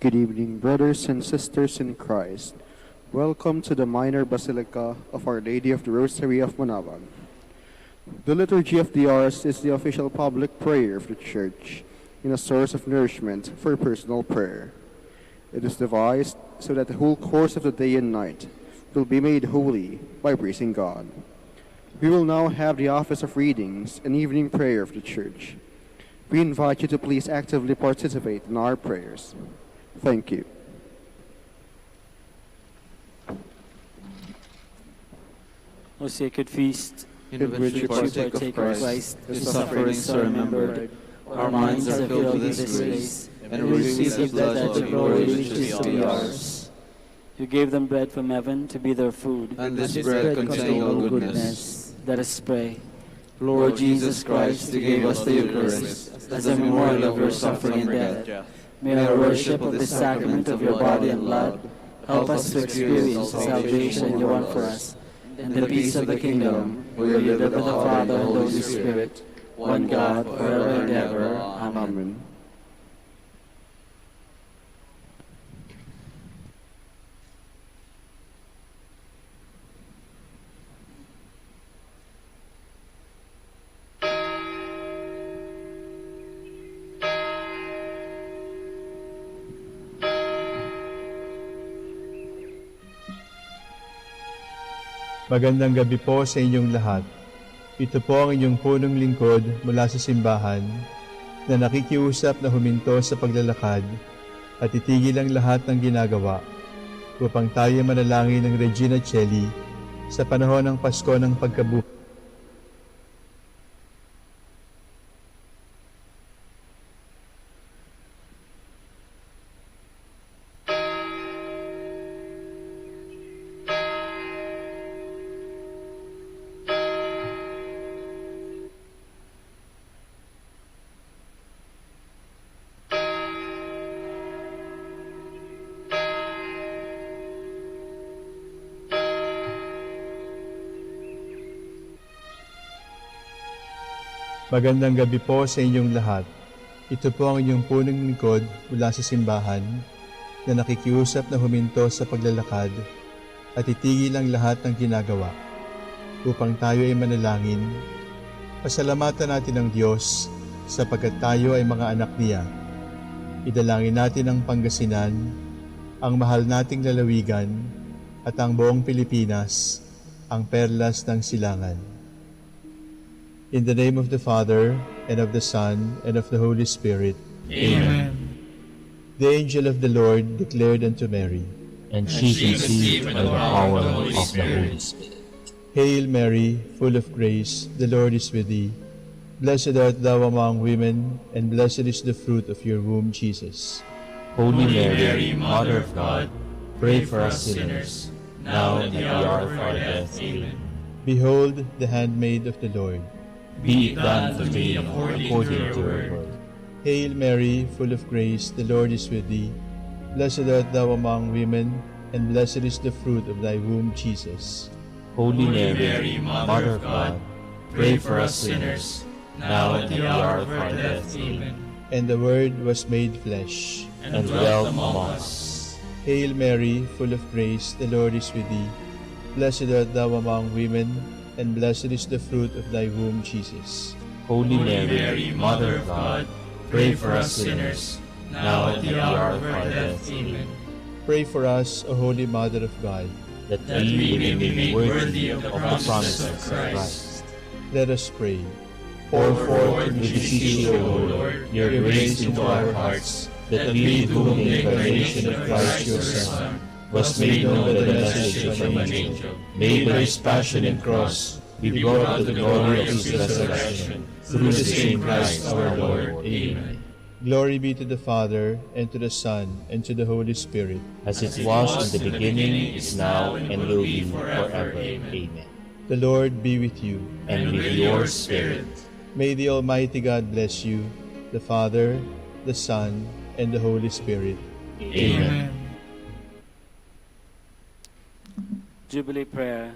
Good evening, brothers and sisters in Christ. Welcome to the Minor Basilica of Our Lady of the Rosary of Manaoag. The Liturgy of the Hours is the official public prayer of the Church and a source of nourishment for personal prayer. It is devised so that the whole course of the day and night will be made holy by praising God. We will now have the office of readings and evening prayer of the Church. We invite you to please actively participate in our prayers. Thank you. O sacred feast, in which we partake of Christ, His sufferings are remembered, our minds are filled with His grace, and we receive the pledge of glory which is to be ours. You gave them bread from heaven to be their food, And this bread contains all goodness. Let us pray. Lord Jesus Christ, you gave us the Eucharist as a memorial of your suffering and death. May our worship of the sacrament of your body and blood help us to experience the salvation you won for us, and the peace of the kingdom, where you live with the Father and the Holy Spirit, one God, forever and ever. Amen. Magandang gabi po sa inyong lahat. Ito po ang inyong punong lingkod mula sa simbahan na nakikiusap na huminto sa paglalakad at itigil ang lahat ng ginagawa upang tayo manalangin ng Regina Coeli sa panahon ng Pasko ng Pagkabuhay. Magandang gabi po sa inyong lahat. Ito po ang inyong punong lingkod mula sa simbahan na nakikiusap na huminto sa paglalakad at itigil ang lahat ng ginagawa upang tayo ay manalangin. Pasalamatan natin ang Diyos sapagkat tayo ay mga anak niya. Idalangin natin ang Pangasinan, ang mahal nating lalawigan at ang buong Pilipinas, ang perlas ng silangan. In the name of the Father, and of the Son, and of the Holy Spirit. Amen. The angel of the Lord declared unto Mary, And she conceived by the power of the Holy Spirit. Hail Mary, full of grace, the Lord is with thee. Blessed art thou among women, and blessed is the fruit of your womb, Jesus. Holy Mary, Mother of God, pray for us sinners, now and at the hour of our death. Amen. Behold the handmaid of the Lord. Be it done to me according to your word. Hail Mary, full of grace, the Lord is with thee. Blessed art thou among women, and blessed is the fruit of thy womb, Jesus. Holy Mary, Mother of God, pray for us sinners, now and at the hour of our death. Amen. And the Word was made flesh, And dwelt among us. Hail Mary, full of grace, the Lord is with thee. Blessed art thou among women, and blessed is the fruit of thy womb, Jesus. Holy Mary, Mother of God, pray for us sinners, now and at the hour of our death. Amen. Pray for us, O Holy Mother of God. That we may be made worthy of the promises of Christ. Let us pray. Pour forth, we beseech you, O Lord, your grace into our hearts, that we, to whom the incarnation of Christ your Son was made known by the message of an angel, may by his passion and cross be brought to the glory of his resurrection, through the same Christ our Lord. Amen. Glory be to the Father, and to the Son, and to the Holy Spirit. As it was in the beginning, is now, and will be forever. Amen. The Lord be with you. And with your spirit. May the Almighty God bless you, the Father, the Son, and the Holy Spirit. Amen. Jubilee Prayer.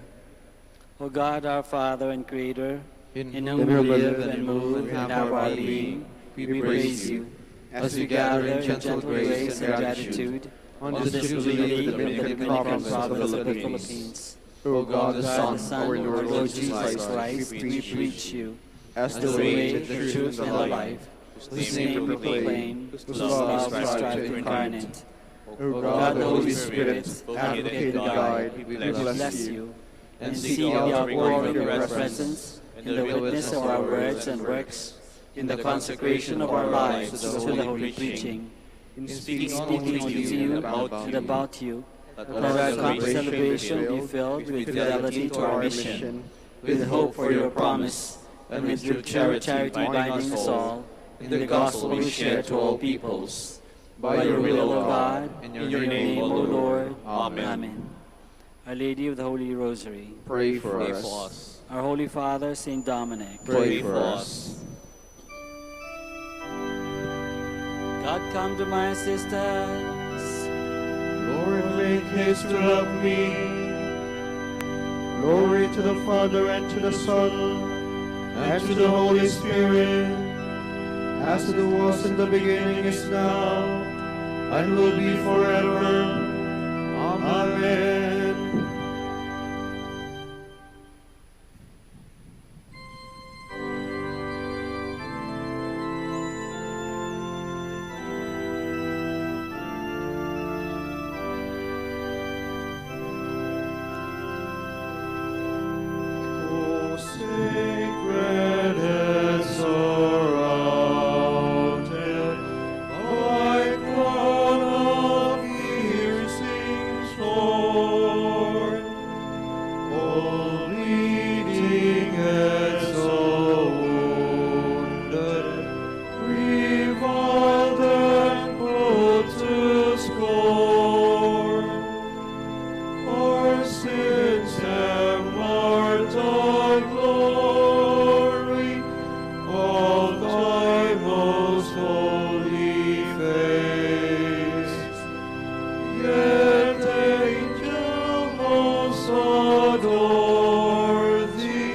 O God, our Father and Creator, In in whom we live and move and have our being, we praise you as we gather in gentle grace and gratitude on on this the jubilee jubilee of of the the Dominican Dominican province of the Philippines. O God, the the Son, Son, our Lord Jesus Jesus Christ, we preach you as as the the way, way, the the truth, and the life, whose name we proclaim, whose love strive to incarnate. O God, the Holy Spirit, Spirit, advocate and guide, we bless you. and seek the outpouring of your presence in the witness of our words and works, in the consecration of our lives to the holy preaching, in speaking only to you and about you, that our celebration be filled with fidelity to our mission, with hope for your promise, and with true charity binding us all in the gospel we share to all peoples. By your will, O God, in your name, O Lord. Amen. Our Lady of the Holy Rosary, Pray for us. our Holy Father, Saint Dominic, Pray for us. God come to my assistance. Lord, make haste to help me. Glory to the Father, and to the Son, and to the Holy Spirit, as it was in the beginning, is now, and will be forever. Amen. O sacred and surrounded by crown of piercing sword, all bleeding and so wounded, reviled and put to scorn, our sins and mortal glory of thy most holy face. Yet angels most adore thee,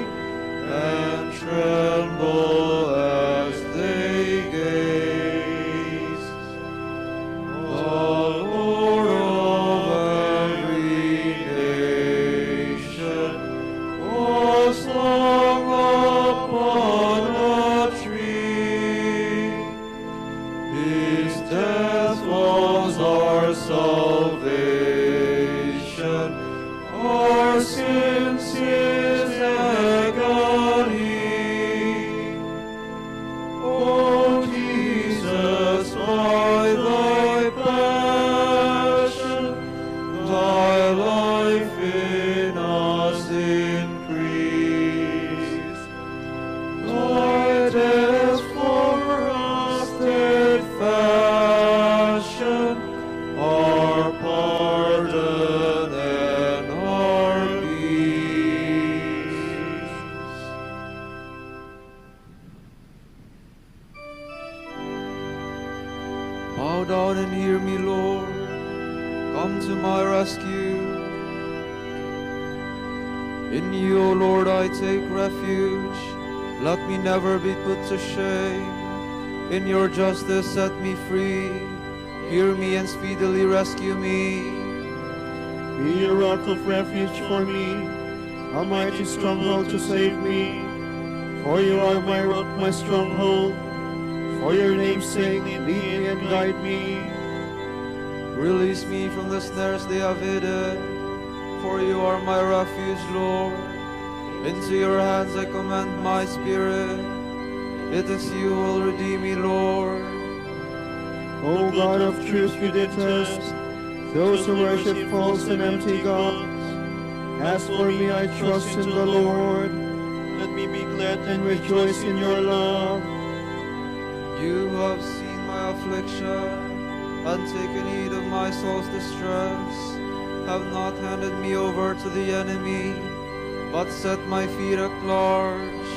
and tremble as they gaze. The Lord of every nation was hung upon a tree. His death was our salvation, our sins his agony. O Jesus, by thy passion, thy life in us increased. Thy death for us did fashion, our pardon and our peace. Bow down and hear me, Lord. Come to my rescue. In you, O Lord, I take refuge. Let me never be put to shame. In your justice, set me free. Hear me and speedily rescue me. Be a rock of refuge for me, a mighty stronghold to save me. For you are my rock, my stronghold. For your name's sake, lead me and guide me. Release me from the snares they have hidden. For you are my refuge, Lord. Into your hands I commend my spirit. It is you who will redeem me, Lord. O God of truth, you detest those who worship false and empty gods. As for me, I trust in the Lord. Let me be glad and rejoice in your love. You who have seen my affliction and taken heed of my soul's distress, have not handed me over to the enemy, but set my feet at large.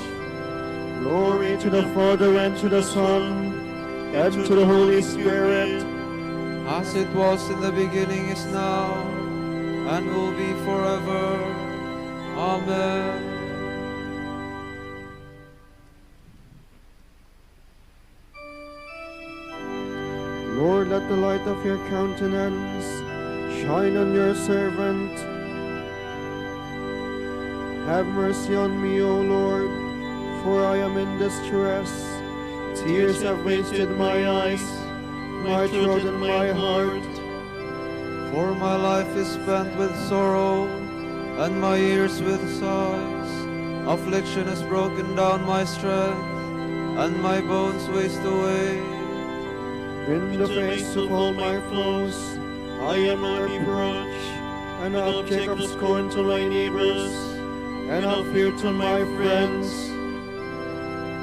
Glory to the Father, and to the Son, and to the Holy Spirit, As it was in the beginning, is now, and will be forever. Amen. Lord, let the light of your countenance shine on your servant. Have mercy on me, O Lord, for I am in distress. Tears have wasted my eyes, my throat and my heart. For my life is spent with sorrow, and my years with sighs. Affliction has broken down my strength, and my bones waste away. In the face of all my foes, I am a reproach, an object of scorn to my neighbors, and of fear to my friends.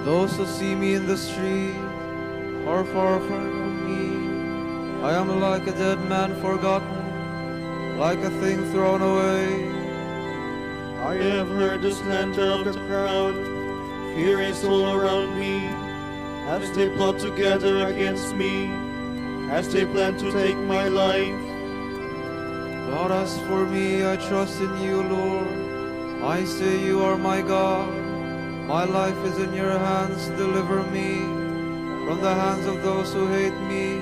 Those who see me in the street are far from me. I am like a dead man forgotten, like a thing thrown away. I have heard the slander of the crowd. Fear is all around me, as they plot together against me, as they plan to take my life. But as for me, I trust in you, Lord. I say you are my God. My life is in your hands. Deliver me from the hands of those who hate me.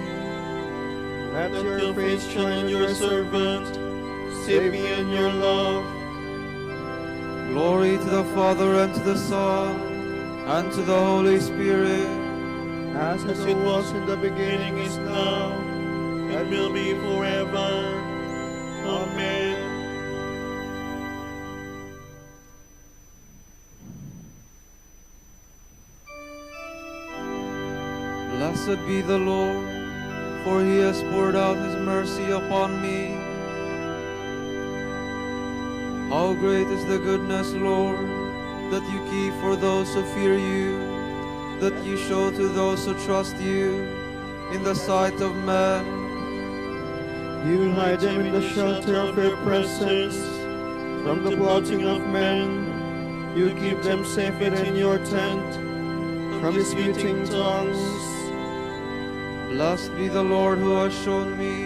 Let your face shine on your servant. Save me in your love. Glory to the Father, and to the Son, and to the Holy Spirit. As it was in the beginning, is now, and will be forever. Amen. Blessed be the Lord, for he has poured out his mercy upon me. How great is the goodness, Lord, that you keep for those who fear you, that you show to those who trust you in the sight of men. You hide them in the shelter of your presence. From the plotting of men, you keep them safe within your tent. From disputing tongues, Blessed be the Lord who has shown me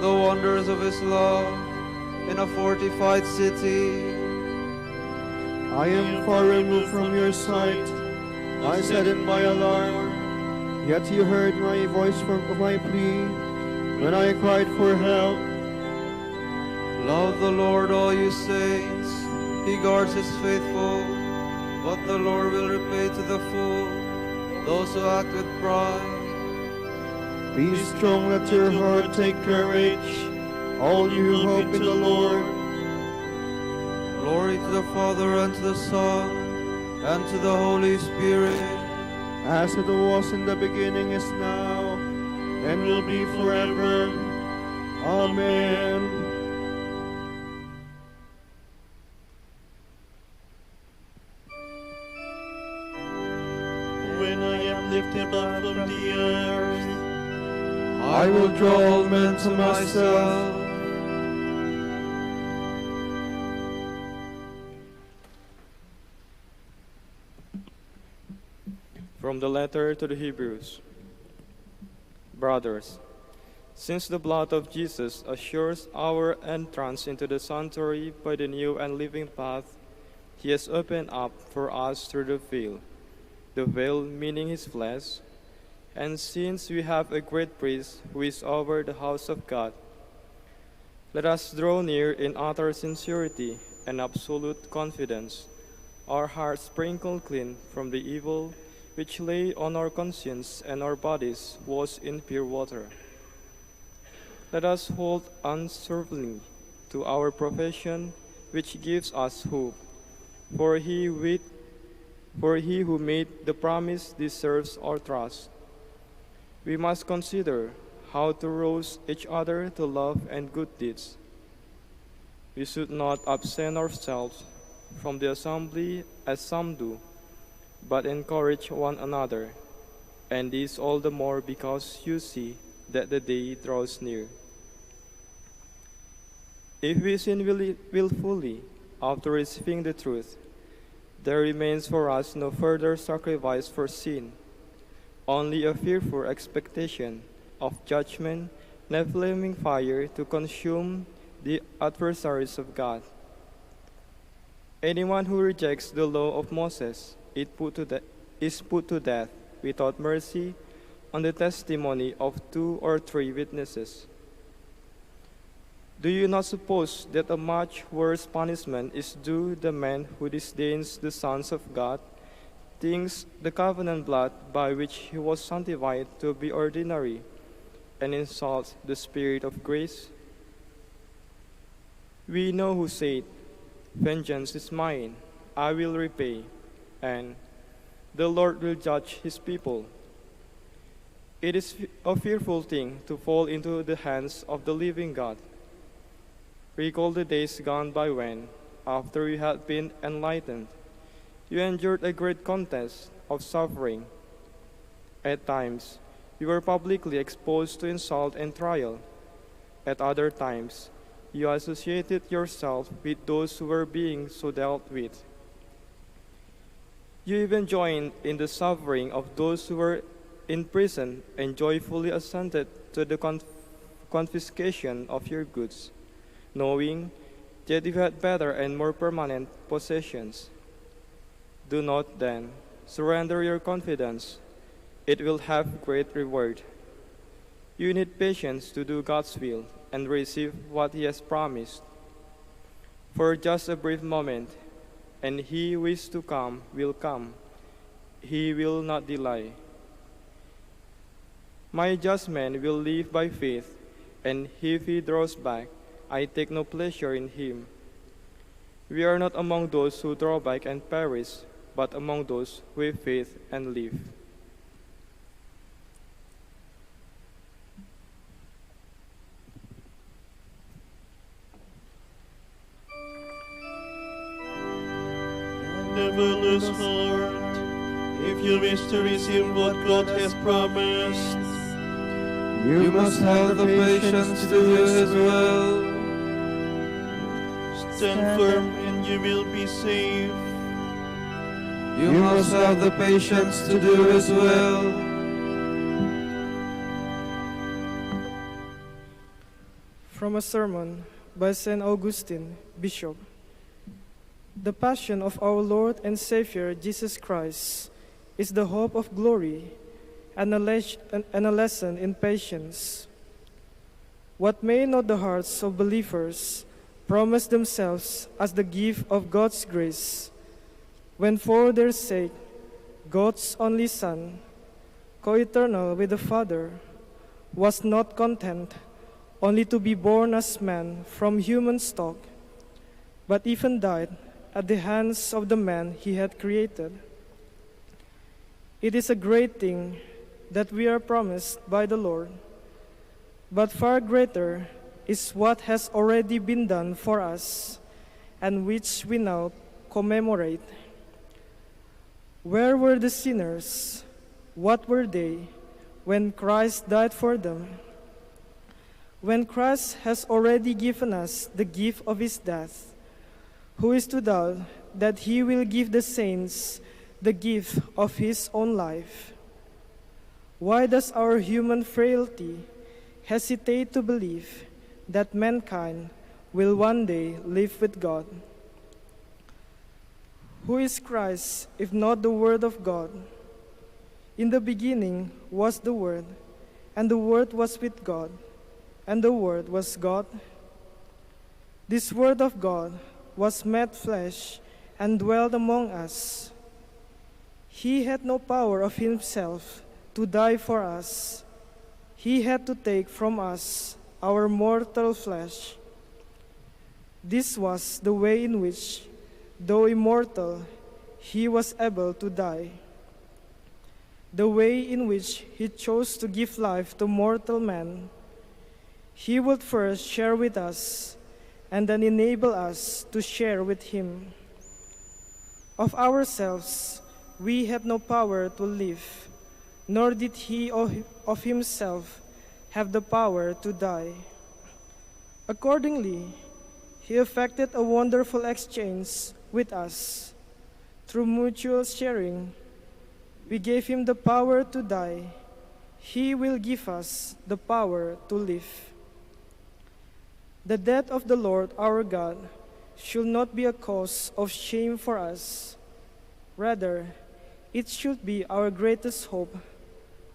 the wonders of his love in a fortified city. I am far removed from your sight. I said in my alarm, yet you heard my voice from my plea when I cried for help. Love the Lord, all you saints. He guards his faithful, but the Lord will repay to the full those who act with pride. Be strong, let your heart take courage, all you who hope in the Lord. Glory to the Father, and to the Son, and to the Holy Spirit. As it was in the beginning, is now, and will be forever. Amen. When I am lifted up from the earth, I will draw all men to myself. From the letter to the Hebrews. Brothers, since the blood of Jesus assures our entrance into the sanctuary by the new and living path he has opened up for us through the veil meaning his flesh, and since we have a great priest who is over the house of God, let us draw near in utter sincerity and absolute confidence, our hearts sprinkled clean from the evil which lay on our conscience, and our bodies washed in pure water. Let us hold unswervingly to our profession, which gives us hope. For he who made the promise deserves our trust. We must consider how to rouse each other to love and good deeds. We should not absent ourselves from the assembly as some do, but encourage one another, and this all the more because you see that the day draws near. If we sin willfully after receiving the truth, there remains for us no further sacrifice for sin, only a fearful expectation of judgment and a flaming fire to consume the adversaries of God. Anyone who rejects the law of Moses is put to death without mercy on the testimony of 2 or 3 witnesses. Do you not suppose that a much worse punishment is due the man who disdains the sons of God, thinks the covenant blood by which he was sanctified to be ordinary, and insults the Spirit of grace? We know who said, "Vengeance is mine, I will repay," and "The Lord will judge his people." It is a fearful thing to fall into the hands of the living God. Recall the days gone by when, after you had been enlightened, you endured a great contest of suffering. At times, you were publicly exposed to insult and trial. At other times, you associated yourself with those who were being so dealt with. You even joined in the suffering of those who were in prison and joyfully assented to the confiscation of your goods, knowing that you had better and more permanent possessions. Do not, then, surrender your confidence. It will have great reward. You need patience to do God's will and receive what He has promised. For just a brief moment, and He who is to come will come. He will not delay. My just man will live by faith, and if he draws back, I take no pleasure in him. We are not among those who draw back and perish, but among those who have faith and live. Never lose heart, if you wish to receive what God has promised. You must have the patience to do His will. Stand firm and you will be safe. You must have the patience to do His will. From a sermon by St. Augustine, Bishop. The passion of our Lord and Savior Jesus Christ is the hope of glory and a lesson in patience. What may not the hearts of believers promise themselves as the gift of God's grace, when for their sake God's only Son, co-eternal with the Father, was not content only to be born as man from human stock, but even died at the hands of the man He had created. It is a great thing that we are promised by the Lord, but far greater is what has already been done for us, and which we now commemorate. Where were the sinners? What were they when Christ died for them? When Christ has already given us the gift of His death, who is to doubt that He will give the saints the gift of His own life? Why does our human frailty hesitate to believe that mankind will one day live with God? Who is Christ if not the Word of God? In the beginning was the Word, and the Word was with God, and the Word was God. This Word of God was made flesh and dwelt among us. He had no power of Himself to die for us. He had to take from us our mortal flesh. This was the way in which, though immortal, He was able to die. The way in which He chose to give life to mortal man. He would first share with us, and then enable us to share with Him. Of ourselves, we had no power to live, nor did He of Himself have the power to die. Accordingly, He effected a wonderful exchange with us. Through mutual sharing, we gave Him the power to die. He will give us the power to live. The death of the Lord our God should not be a cause of shame for us. Rather, it should be our greatest hope,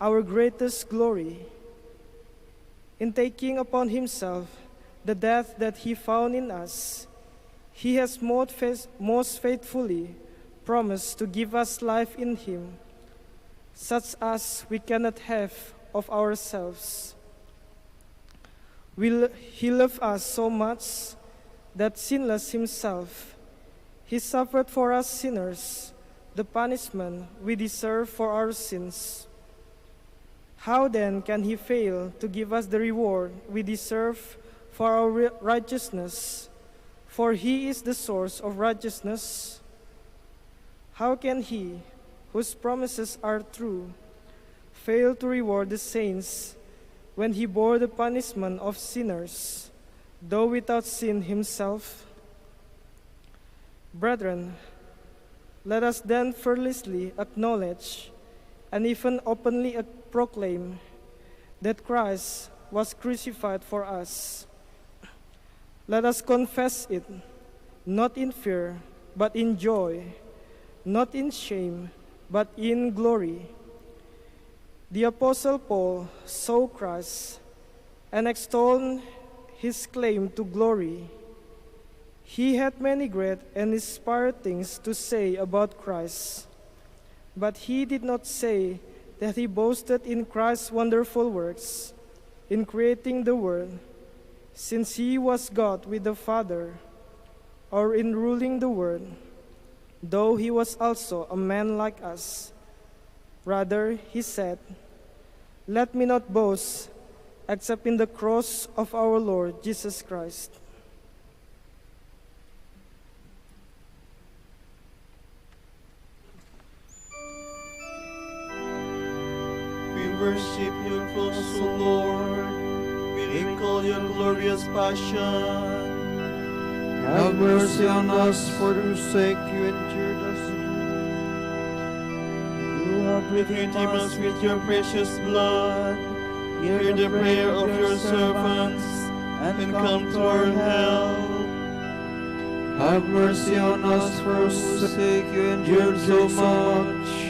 our greatest glory. In taking upon himself the death that he found in us, he has most faithfully promised to give us life in him, such as we cannot have of ourselves. He loved us so much that, sinless himself, he suffered for us sinners the punishment we deserve for our sins. How then can he fail to give us the reward we deserve for our righteousness? For he is the source of righteousness. How can he, whose promises are true, fail to reward the saints when he bore the punishment of sinners, though without sin himself? Brethren, let us then fearlessly acknowledge and even openly proclaim that Christ was crucified for us. Let us confess it, not in fear, but in joy, not in shame, but in glory. The Apostle Paul saw Christ and extolled his claim to glory. He had many great and inspiring things to say about Christ, but he did not say that he boasted in Christ's wonderful works in creating the world, since he was God with the Father, or in ruling the world, though he was also a man like us. Rather, he said, "Let me not boast except in the cross of our Lord Jesus Christ." We worship you, close, O Lord. We recall your glorious passion. Have mercy on us, For whose sake you endured us. You have redeemed us with your precious blood. Hear the prayer of your servants and come to our help. have mercy on us, for whose sake you endured so much.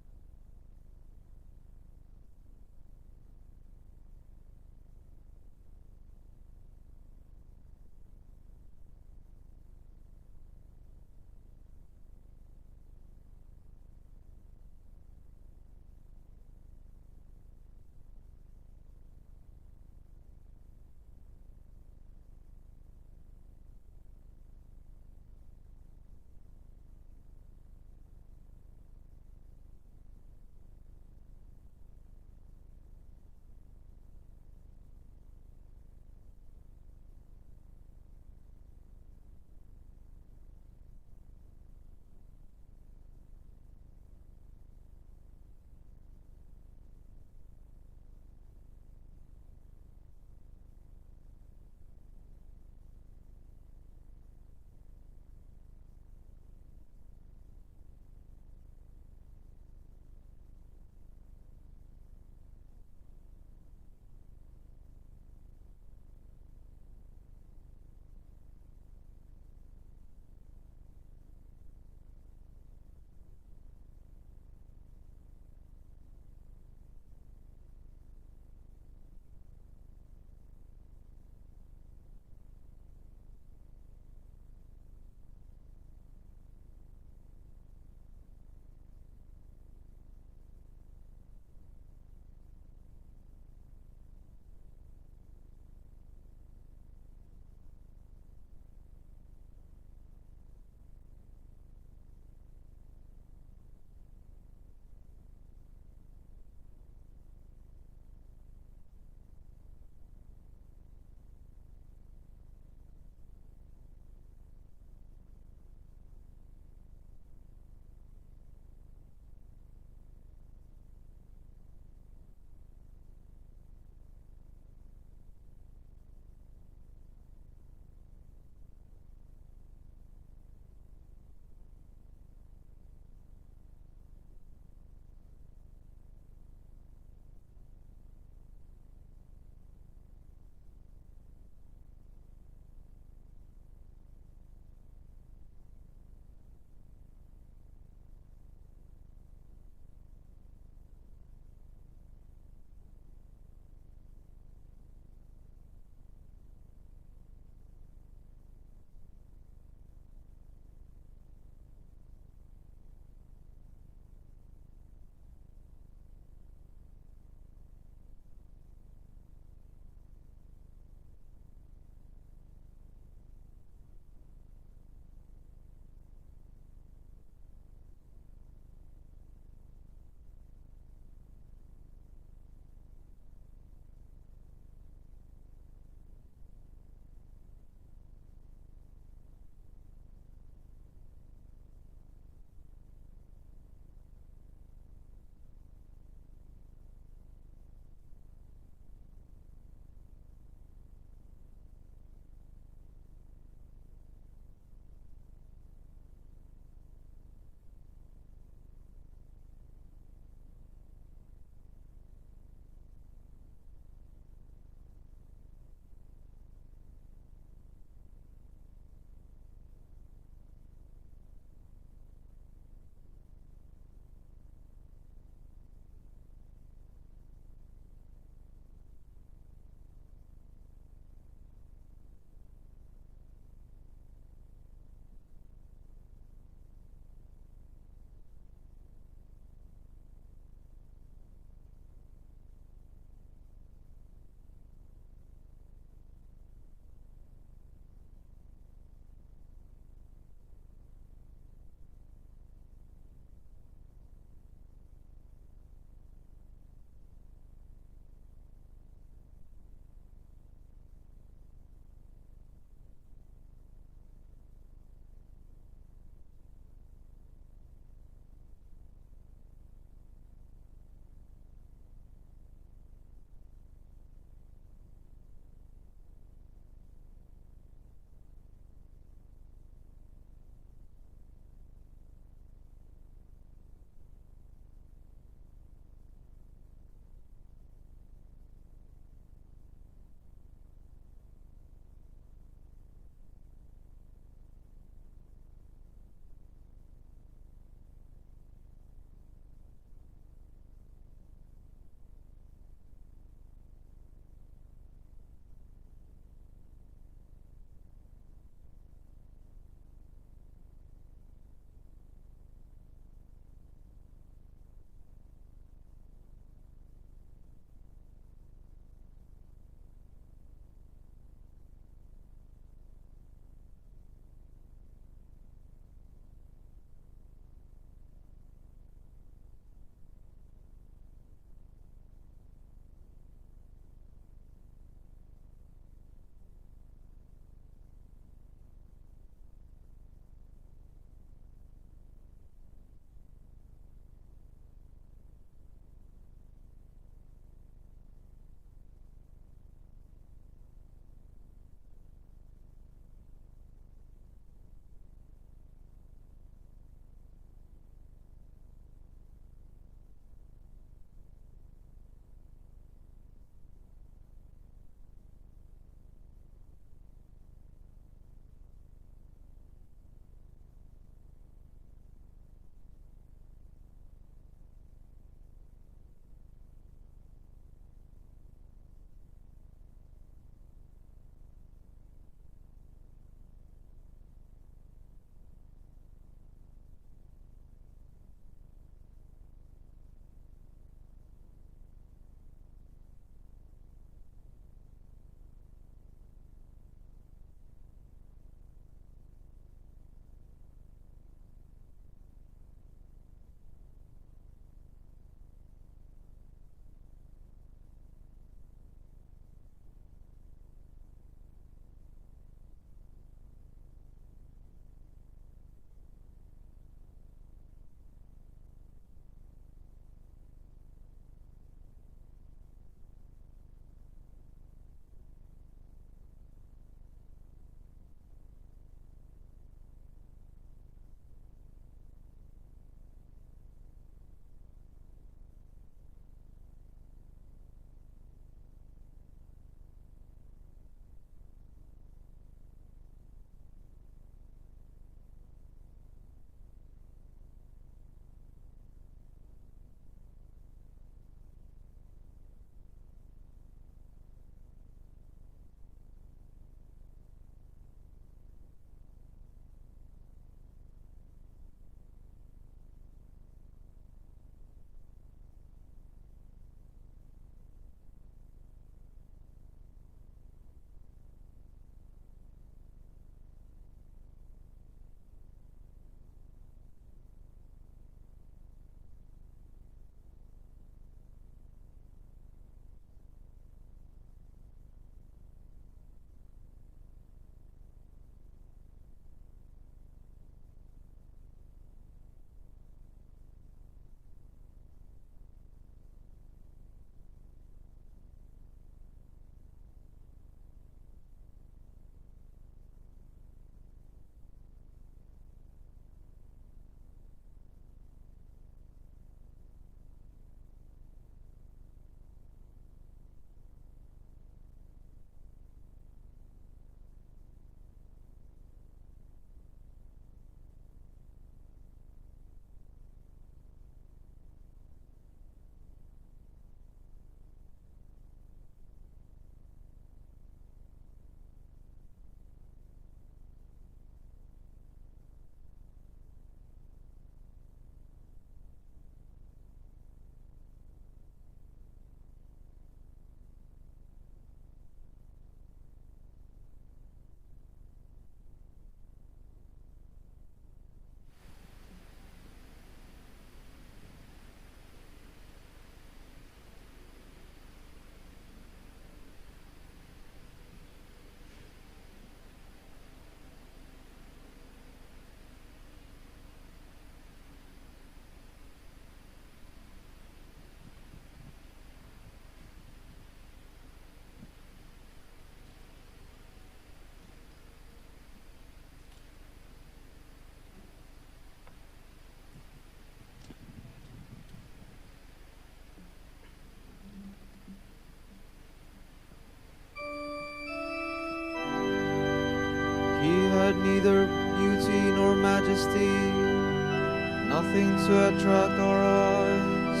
majesty, nothing to attract our eyes.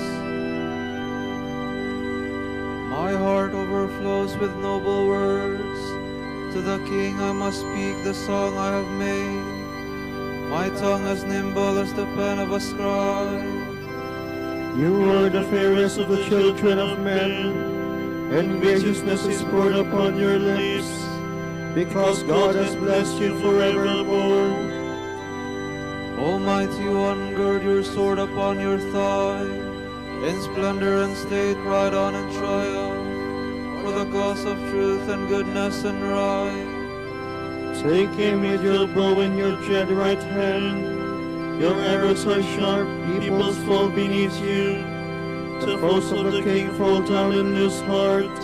My heart overflows with noble words. To the King I must speak the song I have made. My tongue as nimble as the pen of a scribe. You are the fairest of the children of men, and graciousness is poured upon your lips, because God has blessed you forevermore. Almighty One, gird your sword upon your thigh. In splendor and state ride on in triumph, for the cause of truth and goodness and right. Take aim with your bow in your dread right hand. Your arrows are sharp, peoples fall beneath you. The foes of the King fall down in his heart.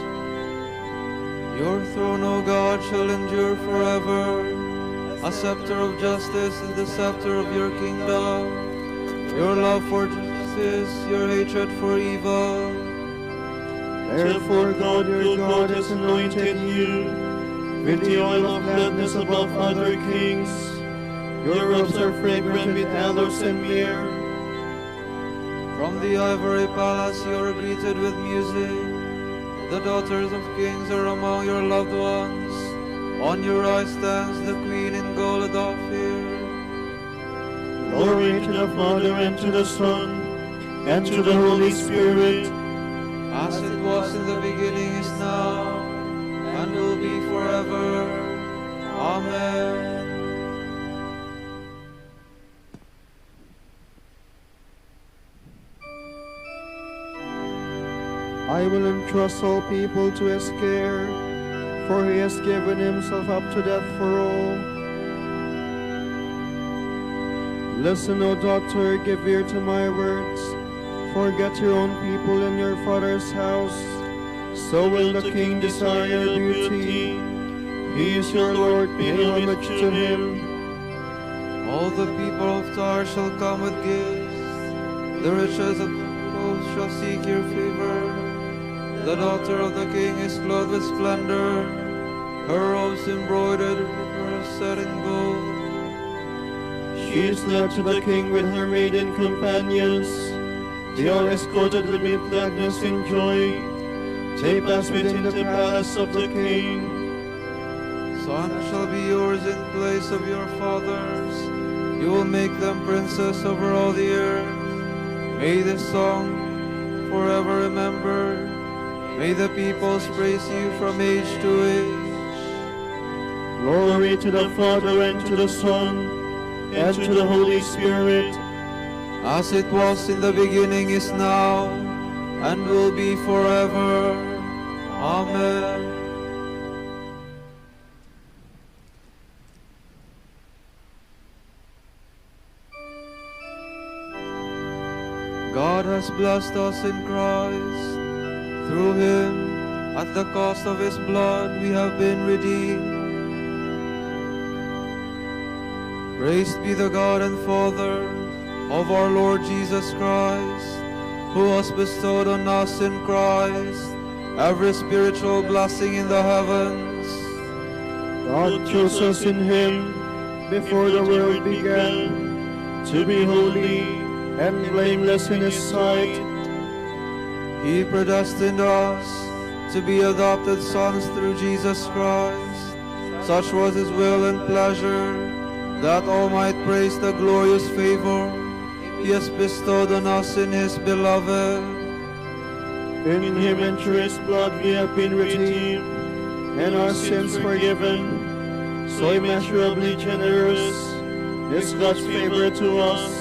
Your throne, O God, shall endure forever. A scepter of justice is the scepter of your kingdom. Your love for justice, your hatred for evil. Therefore God, your God, has anointed you with the oil of gladness above other kings. Your robes are fragrant with aloes and myrrh. From the ivory palace you are greeted with music. The daughters of kings are among your loved ones. On your right stands the queen in gold of Ophir. Glory to the Father, and to the Son, and to the Holy Spirit. As it was in the beginning, is now, and will be forever. Amen. I will entrust all people to his care, for he has given himself up to death for all. Listen, O daughter, give ear to my words. Forget your own people in your father's house. So will the king desire your beauty. He is your Lord, pay homage to him. All the people of Tyre shall come with gifts. The riches of the coast shall seek your favor. The daughter of the king is clothed with splendor, her robes embroidered with pearls set in gold. She is led to the king with her maiden companions. They are escorted with gladness and joy. They pass within the palace of the king. Son shall be yours in place of your fathers. You will make them princes over all the earth. May this song forever remember. May the peoples praise you from age to age. Glory to the Father, and to the Son, and to the Holy Spirit. As it was in the beginning, is now, and will be forever. Amen. God has blessed us in Christ. Through him, at the cost of his blood, we have been redeemed. Praised be the God and Father of our Lord Jesus Christ, who has bestowed on us in Christ every spiritual blessing in the heavens. God chose us in him before the world began, to be holy and blameless in his sight. He predestined us to be adopted sons through Jesus Christ. Such was his will and pleasure, that all might praise the glorious favor he has bestowed on us in his beloved. In him and through his blood we have been redeemed, and our sins forgiven. So immeasurably generous is God's favor to us.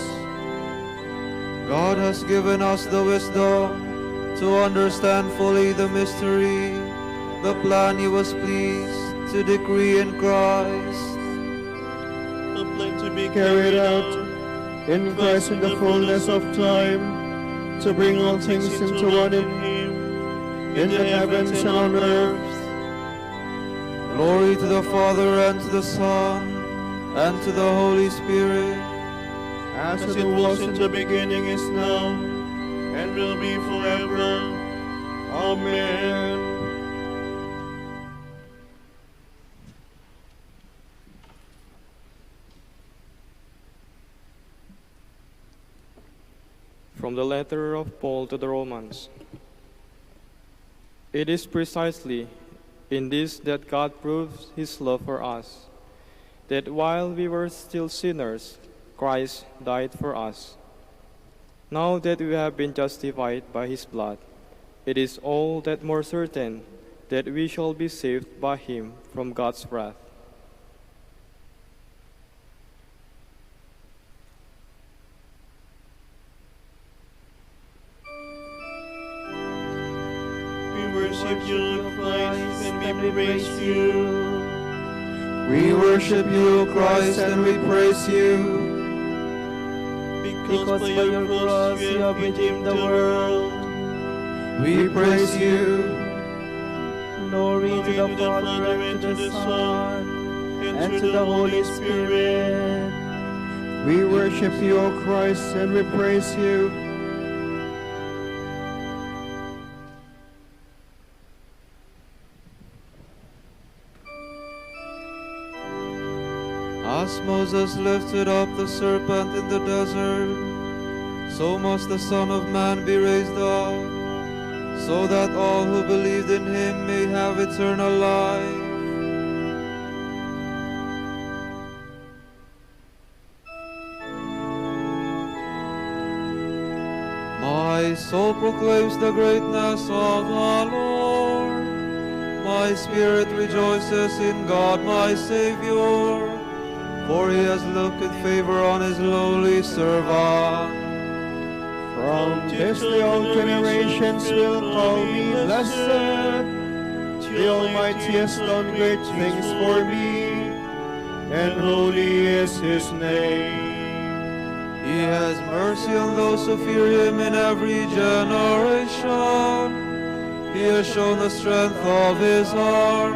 God has given us the wisdom to understand fully the mystery, the plan he was pleased to decree in Christ. The plan to be carried out in Christ in the fullness of time, to bring all things into one in him, in the heavens and on earth. Glory to the Father, and to the Son, and to the Holy Spirit. As it was in the beginning, is now, and will be forever. Amen. From the letter of Paul to the Romans. It is precisely in this that God proves his love for us, that while we were still sinners, Christ died for us. Now that we have been justified by his blood, it is all that more certain that we shall be saved by him from God's wrath. We worship you, Christ, and we praise you. We worship you, Christ, and we praise you. Because by your cross you have redeemed the world. We praise you. Glory to the Father, and to the Son, and to the Holy Spirit. We worship you, O Christ, and we praise you. As Moses lifted up the serpent in the desert, so must the Son of Man be raised up, so that all who believed in him may have eternal life. My soul proclaims the greatness of the Lord. My spirit rejoices in God my Savior, for he has looked with favor on his lowly servant. From this the all generations will call me blessed. The Almighty has done great things for me, and holy is his name. He has mercy on those who fear him in every generation. He has shown the strength of his arm.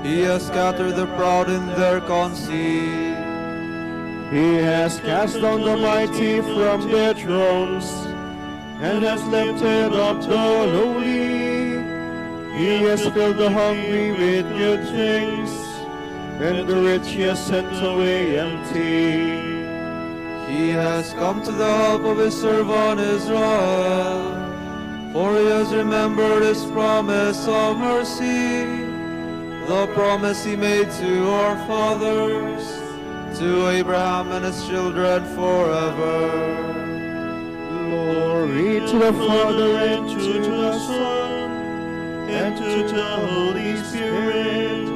He has scattered the proud in their conceit. He has cast down the mighty from their thrones, and has lifted up the lowly. He has filled the hungry with good things, and the rich he has sent away empty. He has come to the help of his servant Israel, for he has remembered his promise of mercy, the promise he made to our fathers, to Abraham and his children forever. Glory to the Father, and to the Son, and to the Holy Spirit.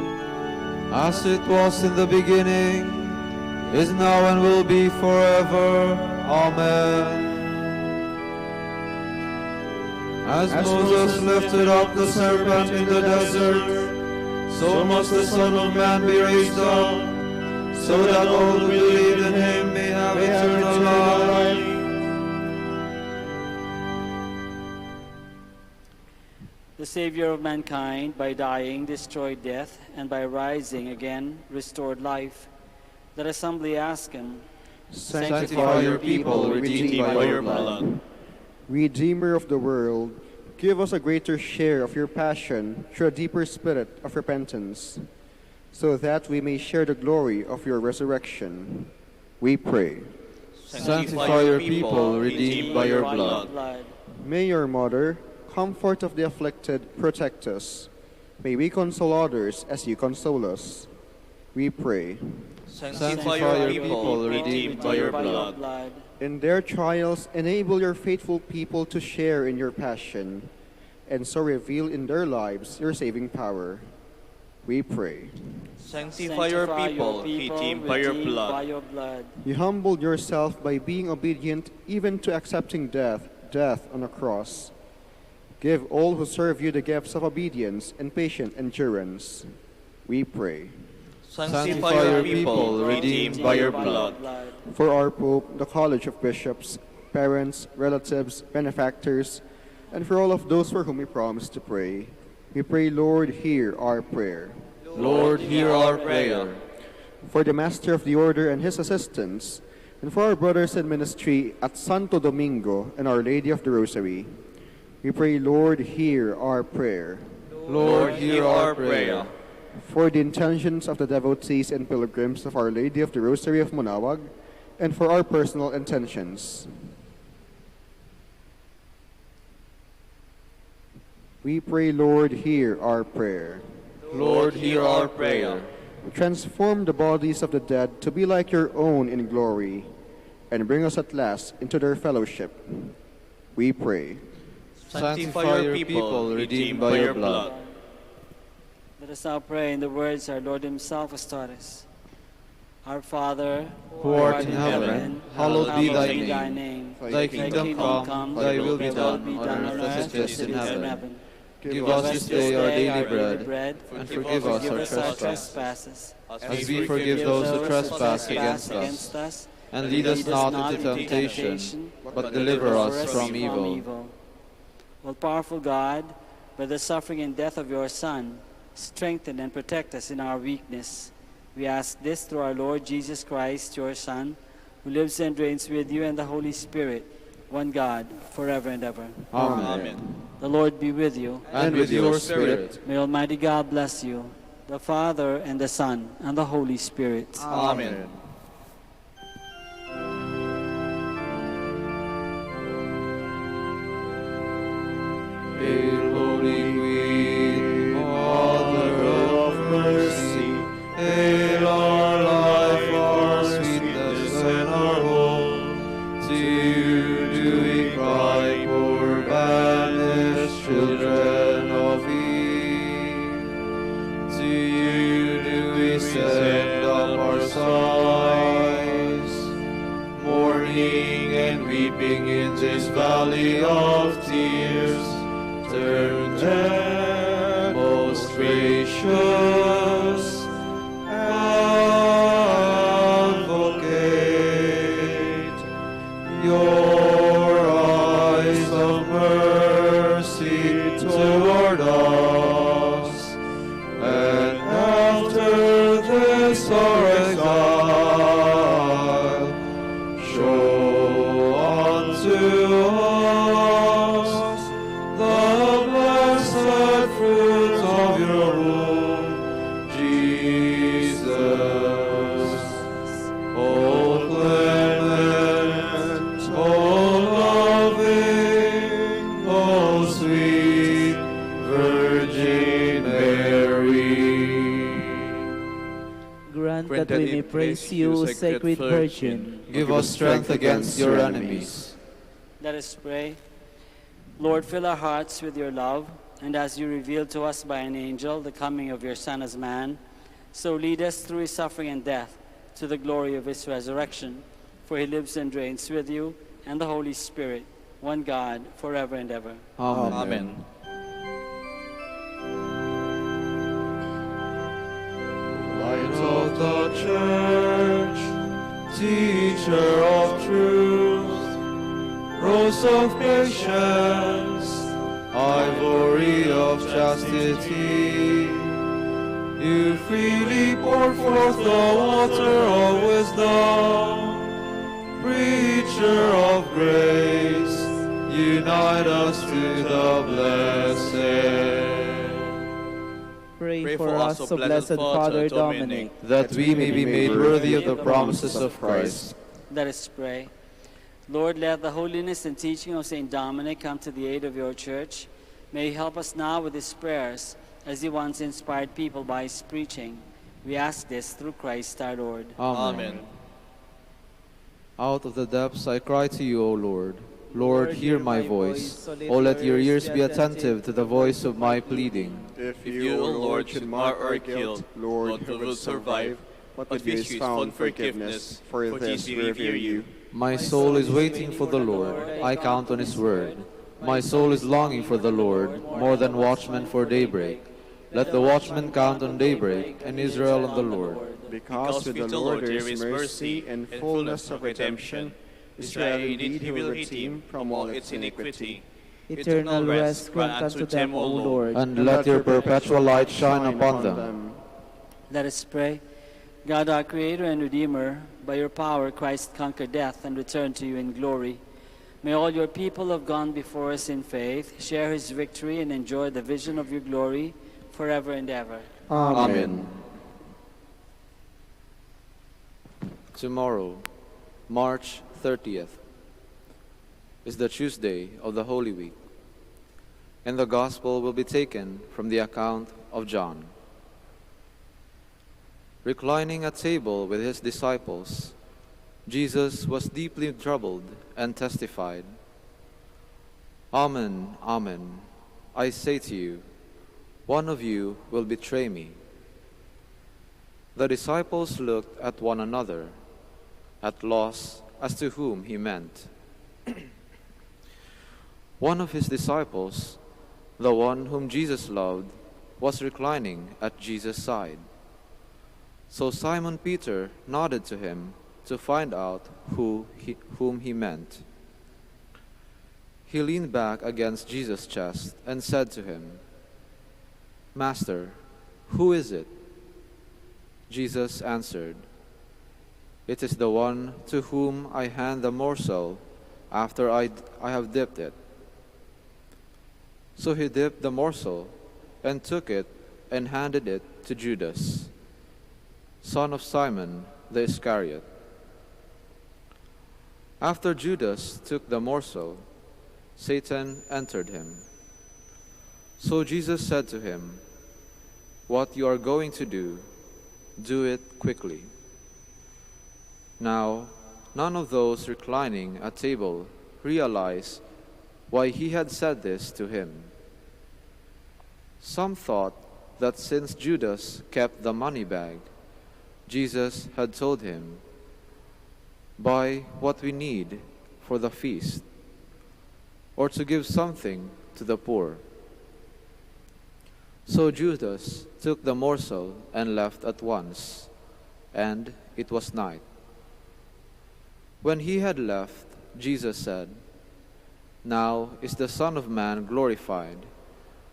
As it was in the beginning, is now, and will be forever. Amen. As Moses lifted up the serpent in the desert, so must the Son of Man be raised up, so that all who believe in him may have eternal life. The Savior of mankind, by dying, destroyed death, and by rising again, restored life. Let us humbly ask him, sanctify your people, redeemed by your blood. Redeemer of the world, give us a greater share of your passion through a deeper spirit of repentance, so that we may share the glory of your resurrection. We pray. Sanctify your people, redeemed by your blood. May your mother, comfort of the afflicted, protect us. May we console others as you console us. We pray. Sanctify your people, redeemed by your blood. In their trials, enable your faithful people to share in your passion, and so reveal in their lives your saving power. We pray. Sanctify your people, redeemed by your blood. You humbled yourself by being obedient even to accepting death on a cross. Give all who serve you the gifts of obedience and patient endurance. We pray. Sanctify your people, redeemed by your blood. For our Pope, the College of Bishops, parents, relatives, benefactors, and for all of those for whom we promise to pray, we pray, Lord, hear our prayer. Lord, hear our prayer. For the Master of the Order and his assistants, and for our brothers in ministry at Santo Domingo and Our Lady of the Rosary, we pray, Lord, hear our prayer. Lord, hear our prayer. For the intentions of the devotees and pilgrims of Our Lady of the Rosary of Manaoag, and for our personal intentions. We pray, Lord, hear our prayer. Lord, hear our prayer. Transform the bodies of the dead to be like your own in glory, and bring us at last into their fellowship. We pray. Sanctify your people, redeemed by your blood. Let us now pray in the words our Lord himself has taught us. Our Father, Who art in heaven, hallowed be thy name. Thy kingdom come, thy will be done, on earth as it is in heaven. Give us this day our daily bread, and forgive us our trespasses, as we forgive those who trespass against us. And lead us not into temptation, but deliver us from evil. O powerful God, by the suffering and death of your Son, strengthen and protect us in our weakness. We ask this through our Lord Jesus Christ, your Son, who lives and reigns with you and the Holy Spirit, one God, forever and ever. Amen. The Lord be with you. And with your spirit. May Almighty God bless you, the Father, and the Son, and the Holy Spirit. Amen. Hail, Holy Queen, Mother of Mercy, hail our life, our sweetness, and our hope. To you do we cry, poor banished children of Eve. To you do we send up our sighs, mourning and weeping in this valley of tears. Turn then, most gracious Advocate, your eyes of mercy toward us, and after this our exile, show unto us the blessed fruit of your womb, Jesus. O clement, O loving, O sweet Virgin Mary. Grant that we may praise you, Sacred Virgin. Give us strength against your enemies. Let us pray. Lord, fill our hearts with your love, and as you revealed to us by an angel the coming of your Son as man, so lead us through his suffering and death to the glory of his resurrection. For he lives and reigns with you and the Holy Spirit, one God, forever and ever. Amen. Light of the Church, teacher of truth, rose of patience, ivory of chastity, you freely pour forth the water of wisdom. Preacher of grace, unite us to the blessed. Pray for us, O Blessed Father Dominic, that we may be made worthy of the promises of Christ. Let us pray. Lord, let the holiness and teaching of St. Dominic come to the aid of your church. May he help us now with his prayers, as he once inspired people by his preaching. We ask this through Christ our Lord. Amen. Out of the depths I cry to you, O Lord. Lord, hear my voice. O let your ears be attentive to the voice of my pleading. If you, O Lord, should mar our guilt, Lord, who will survive? But if you is found forgiveness, for this we revere you. My soul is waiting for the Lord. I count on his word. My soul is longing for the Lord, more than watchmen for daybreak. Let the watchmen count on daybreak, and Israel on the Lord. Because with the Lord there is mercy and fullness of redemption. Israel indeed he will redeem from all its iniquity. Eternal rest grant unto them, O Lord. And let your perpetual light shine upon them. Let us pray. God, our Creator and Redeemer, by your power Christ conquered death and returned to you in glory. May all your people who have gone before us in faith share his victory and enjoy the vision of your glory forever and ever. Amen. Tomorrow, March 30th, is the Tuesday of the Holy Week. and the Gospel will be taken from the account of John. Reclining at table with his disciples, Jesus was deeply troubled and testified, "Amen, amen, I say to you, one of you will betray me." The disciples looked at one another, at loss as to whom he meant. One of his disciples, the one whom Jesus loved, was reclining at Jesus' side. So Simon Peter nodded to him to find out whom he meant. He leaned back against Jesus' chest and said to him, "Master, who is it?" Jesus answered, "It is the one to whom I hand the morsel after I have dipped it." So he dipped the morsel and took it and handed it to Judas, son of Simon the Iscariot. After Judas took the morsel, Satan entered him. So Jesus said to him, "What you are going to do, do it quickly." Now, none of those reclining at table realized why he had said this to him. Some thought that since Judas kept the money bag, Jesus had told him, "Buy what we need for the feast," or to give something to the poor. So Judas took the morsel and left at once, and it was night. When he had left, Jesus said, "Now is the Son of Man glorified.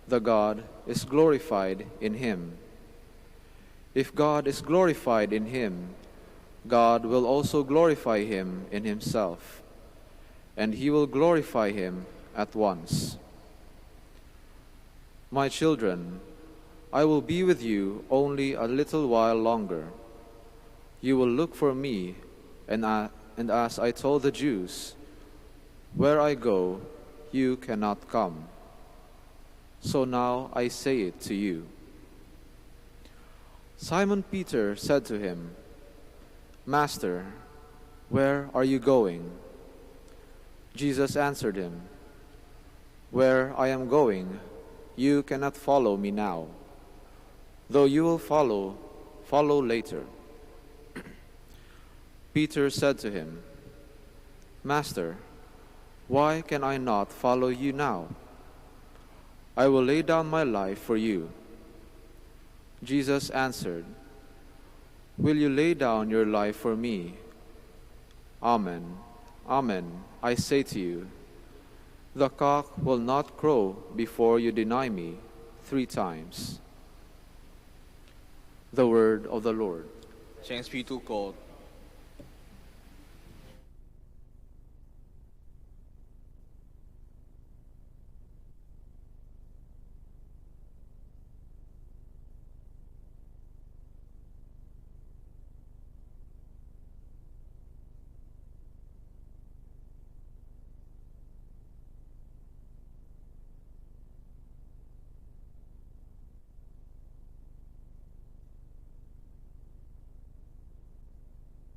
The God is glorified in him. If God is glorified in him, God will also glorify him in himself, and he will glorify him at once. My children, I will be with you only a little while longer. You will look for me, and as I told the Jews, where I go, you cannot come. So now I say it to you." Simon Peter said to him, "Master, where are you going?" Jesus answered him, "Where I am going, you cannot follow me now, though you will follow later." Peter said to him, "Master, why can I not follow you now? I will lay down my life for you." Jesus answered, "Will you lay down your life for me? Amen, amen, I say to you, the cock will not crow before you deny me 3 times. The word of the Lord. Thanks be to God.